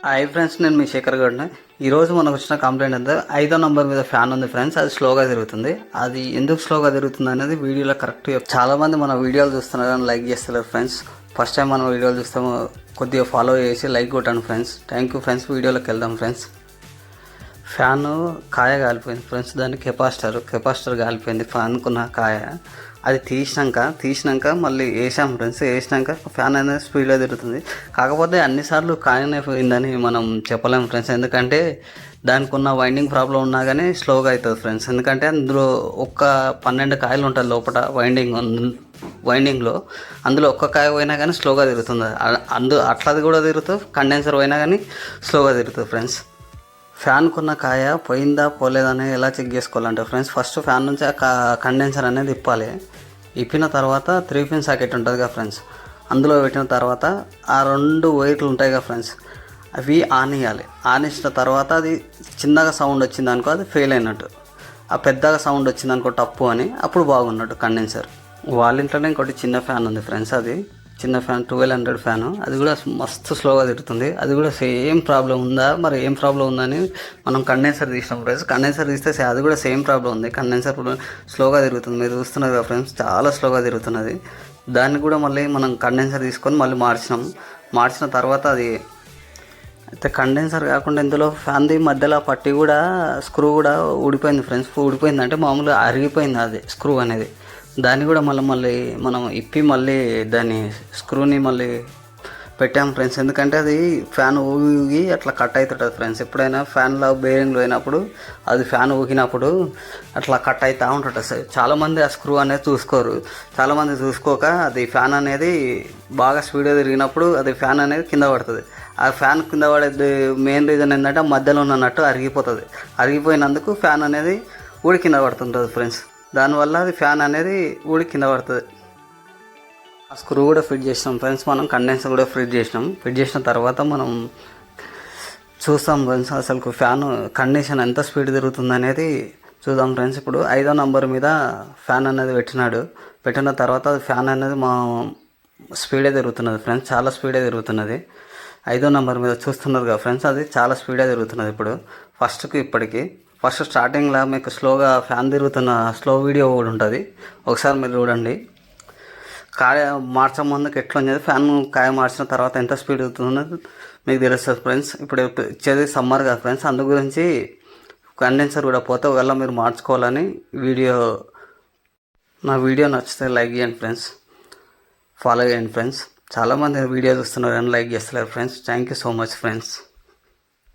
Hi friends, నేను మీ శేఖర్ గౌడ్ని. ఈరోజు మనకు వచ్చిన కంప్లైంట్ అంతా 5వ నంబర్ మీద ఫ్యాన్ ఉంది ఫ్రెండ్స్. అది స్లోగా తిరుగుతుంది. అది ఎందుకు స్లోగా తిరుగుతుంది అనేది వీడియోలో కరెక్ట్. చాలా మంది మన వీడియోలు చూస్తున్నారు కానీ లైక్ చేస్తలేరు ఫ్రెండ్స్. ఫస్ట్ టైం మన వీడియోలు చూస్తాము, కొద్దిగా ఫాలో చేసి లైక్ కొట్టండి ఫ్రెండ్స్. Thank you friends. వీడియోలోకి వెళ్దాం ఫ్రెండ్స్. ఫ్యాన్ కాయ కాలిపోయింది ఫ్రెండ్స్. దాని కెపాసిటర్ కాలిపోయింది. ఫ్యాన్కున్న కాయ అది తీసినాక మళ్ళీ వేసాం ఫ్రెండ్స్. వేసినాక ఫ్యాన్ అనేది స్పీడ్గా తిరుగుతుంది. కాకపోతే అన్నిసార్లు కాయనే పోయిందని మనం చెప్పలేము ఫ్రెండ్స్. ఎందుకంటే దానికి ఉన్న వైండింగ్ ప్రాబ్లం ఉన్నా కానీ స్లోగా అవుతుంది ఫ్రెండ్స్. ఎందుకంటే అందులో ఒక్క 12 కాయలు ఉంటుంది లోపల వైండింగ్లో. అందులో ఒక్క కాయ పోయినా కానీ స్లోగా తిరుగుతుంది. అట్లది కూడా తిరుగుతుంది. కండెన్సర్ పోయినా కానీ స్లోగా తిరుగుతుంది ఫ్రెండ్స్. ఫ్యాన్కున్న కాయ పోయిందా పోలేదని ఎలా చెక్ చేసుకోవాలంటే ఫ్రెండ్స్, ఫస్ట్ ఫ్యాన్ నుంచి ఆ కండెన్సర్ అనేది ఇప్పాలి. ఇప్పిన తర్వాత 3 పిన్ సాకెట్ ఉంటుంది కదా ఫ్రెండ్స్, అందులో పెట్టిన తర్వాత ఆ 2 వైర్లు ఉంటాయి కదా ఫ్రెండ్స్, అవి ఆన్ చేయాలి. ఆన్ చేసిన తర్వాత అది చిన్నగా సౌండ్ వచ్చింది అనుకో అది ఫెయిల్ అయినట్టు. ఆ పెద్దగా సౌండ్ వచ్చింది అనుకో టప్పు అని, అప్పుడు బాగున్నట్టు కండెన్సర్. వాళ్ళ ఇంట్లోనే ఇంకోటి చిన్న ఫ్యాన్ ఉంది ఫ్రెండ్స్. అది చిన్న ఫ్యాన్ 1200 ఫ్యాను. అది కూడా మస్తు స్లోగా తిరుగుతుంది. అది కూడా సేమ్ ప్రాబ్లం ఉందా, మరి ఏం ప్రాబ్లం ఉందని మనం కండెన్సర్ తీసినాం ఫ్రెండ్స్. కండెన్సర్ తీస్తే అది కూడా సేమ్ ప్రాబ్లం ఉంది. కండెన్సర్ స్లోగా తిరుగుతుంది. మీరు చూస్తున్నారు కదా ఫ్రెండ్స్, చాలా స్లోగా తిరుగుతున్నది. దాన్ని కూడా మళ్ళీ మనం కండెన్సర్ తీసుకొని మళ్ళీ మార్చిన తర్వాత అది అయితే కండెన్సర్ కాకుండా ఇందులో ఫ్యాన్ది మధ్యలో పట్టి కూడా స్క్రూ కూడా ఊడిపోయింది ఫ్రెండ్స్. ఊడిపోయింది అంటే మామూలుగా అరిగిపోయింది అది స్క్రూ అనేది. దాన్ని కూడా మళ్ళీ మనం ఇప్పి మళ్ళీ దాన్ని స్క్రూని మళ్ళీ పెట్టాము ఫ్రెండ్స్. ఎందుకంటే అది ఫ్యాన్ ఊగి అట్లా కట్ అవుతుంటుంది ఫ్రెండ్స్. ఎప్పుడైనా ఫ్యాన్లో బేరింగ్లో అయినప్పుడు అది ఫ్యాన్ ఊగినప్పుడు అట్లా కట్ అవుతూ ఉంటుంది సార్. చాలామంది ఆ స్క్రూ అనేది చూసుకోరు. చాలామంది చూసుకోక అది ఫ్యాన్ అనేది బాగా స్పీడ్గా తిరిగినప్పుడు అది ఫ్యాన్ అనేది కింద పడుతుంది. ఆ ఫ్యాన్ కింద పడేది మెయిన్ రీజన్ ఏంటంటే మధ్యలో ఉన్న నట్టు అరిగిపోతుంది. అరిగిపోయినందుకు ఫ్యాన్ అనేది ఊడి కింద పడుతుంటుంది ఫ్రెండ్స్. దానివల్ల అది ఫ్యాన్ అనేది ఊడి కింద పడుతుంది. ఆ స్క్రూ కూడా ఫిట్ చేసినాం ఫ్రెండ్స్. మనం కండెన్సర్ కూడా ఫిట్ చేసిన తర్వాత మనం చూస్తాం ఫ్రెండ్స్, అసలు ఫ్యాన్ కండిషన్ ఎంత స్పీడ్ తిరుగుతుంది అనేది చూద్దాం ఫ్రెండ్స్. ఇప్పుడు 5వ నంబర్ మీద ఫ్యాన్ అనేది పెట్టిన తర్వాత అది ఫ్యాన్ అనేది మా స్పీడే తిరుగుతున్నది ఫ్రెండ్స్. చాలా స్పీడే తిరుగుతున్నది. 5వ నంబర్ మీద చూస్తున్నారు కదా ఫ్రెండ్స్, అది చాలా స్పీడే తిరుగుతున్నది. ఇప్పుడు ఫస్ట్ స్టార్టింగ్లో మీకు స్లోగా ఫ్యాన్ తిరుగుతున్న స్లో వీడియో కూడా ఉంటుంది, ఒకసారి మీరు చూడండి. కాయ మార్చే ముందుకు ఎట్లా ఉండేది, ఫ్యాన్ కాయ మార్చిన తర్వాత ఎంత స్పీడ్ అవుతుందో మీకు తెలుస్తుంది ఫ్రెండ్స్. ఇప్పుడు ఇచ్చేది సమ్మర్ కదా ఫ్రెండ్స్, అందు గురించి కండెన్సర్ కూడా పోతే ఒకవేళ మీరు మార్చుకోవాలని నా వీడియో నచ్చితే లైక్ చేయండి ఫ్రెండ్స్, ఫాలో చేయండి ఫ్రెండ్స్. చాలామంది వీడియో చూస్తున్నారు కానీ లైక్ చేస్తలేరు friends. Thank you so much friends.